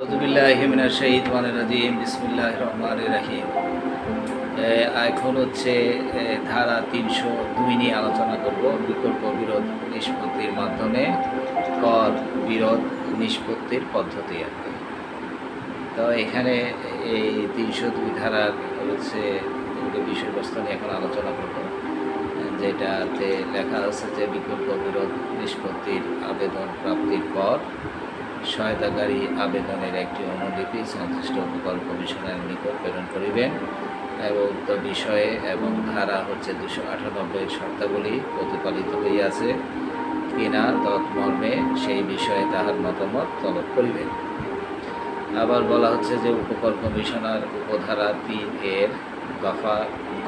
আউযুবিল্লাহি বিসমিল্লাহির রহমানির রহিম। এখন হচ্ছে ধারা ৩০২ নিয়ে আলোচনা করব। বিকল্প বিরোধ নিষ্পত্তির মাধ্যমে কর বিরোধ নিষ্পত্তির পদ্ধতি আর কি। তো এখানে এই ৩০২ ধারার হচ্ছে বিষয়বস্তু নিয়ে এখন আলোচনা করব, যেটাতে লেখা আছে যে বিকল্প বিরোধ নিষ্পত্তির আবেদন প্রাপ্তির পর সহায়তাকারী আবেদনের একটি অনুলিপি সংশ্লিষ্ট উপকূল কমিশনের নিকট প্রেরণ করিবেন এবং উক্ত বিষয়ে এবং ধারা হচ্ছে 298 শর্তাবলী প্রতিপালিত হইয়াছে কিনা তৎমর্মে সেই বিষয়ে তাহার মতামত তলব করিবেন। আবার বলা হচ্ছে যে উপকূল কমিশনার উপধারা 3 এর দফা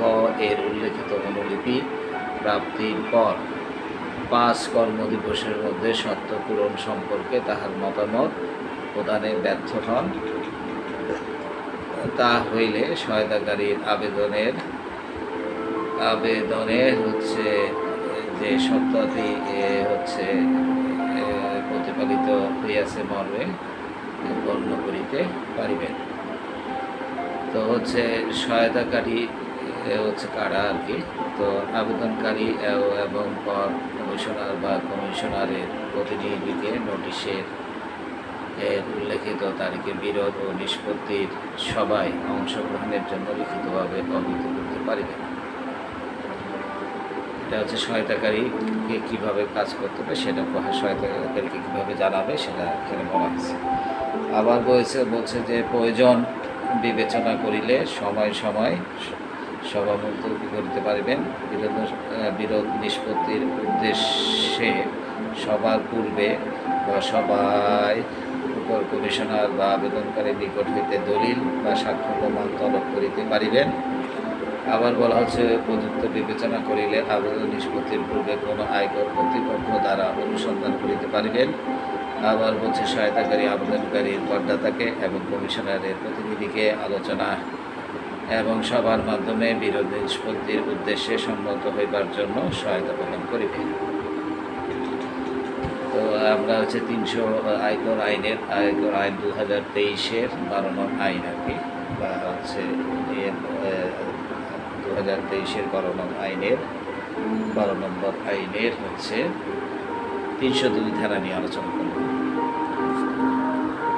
গ এর উল্লেখিত অনুলিপি প্রাপ্তির পর 5 কর্মদিবসের মধ্যে শর্ত পূরণ সম্পর্কে তাহার মতামত প্রদানে ব্যর্থ হন, তা হইলে সহায়তাকারীর আবেদনের হচ্ছে যে শর্তাদি হচ্ছে প্রতিপালিত হইয়াছে মর্মে গণ্য করিতে পারিবেন। তো হচ্ছে সহায়তাকারী হচ্ছে কারা আর কি। তো আবেদনকারী এবং কর কমিশনার বা কমিশনারের প্রতিনিধিকে নোটিশের উল্লেখিত তারিখে বিরোধ ও নিষ্পত্তির সভায় অংশগ্রহণের জন্য লিখিতভাবে অবহিত করতে পারিবে। এটা হচ্ছে সহায়তাকারীকে কীভাবে কাজ করতে হবে সেটা সহায়তাকারীকে কীভাবে জানাবে সেটা এখানে বলা হয়েছে। আবার বলছে যে প্রয়োজন বিবেচনা করিলে সময় সময় সভা মুলতবি করিতে পারিবেন। বিরোধ নিষ্পত্তির উদ্দেশ্যে সবার পূর্বে বা সবাই উপর কমিশনার বা আবেদনকারীর নিকট হইতে দলিল বা সাক্ষ্য প্রমাণ তলব করিতে পারিবেন। আবার বলা হচ্ছে প্রযুক্ত বিবেচনা করিলে আবেদন নিষ্পত্তির পূর্বে কোনো আয়কর কর্তৃপক্ষ দ্বারা অনুসন্ধান করিতে পারিবেন। আবার বলছে সহায়তাকারী আবেদনকারীর করদাতাকে এবং কমিশনারের প্রতিনিধিকে আলোচনা এবং সভার মাধ্যমে বিরোধ নিষ্পত্তির উদ্দেশ্যে সম্মত হইবার জন্য সহায়তা প্রদান করিবে। তো আমরা হচ্ছে 300 আয়কর আইন 2023-এর 12 নং আইন আর কি, বা হচ্ছে 2023-এর 12 নং আইনের 12 নম্বর আইনের হচ্ছে 302 ধারা নিয়ে আলোচনা করব।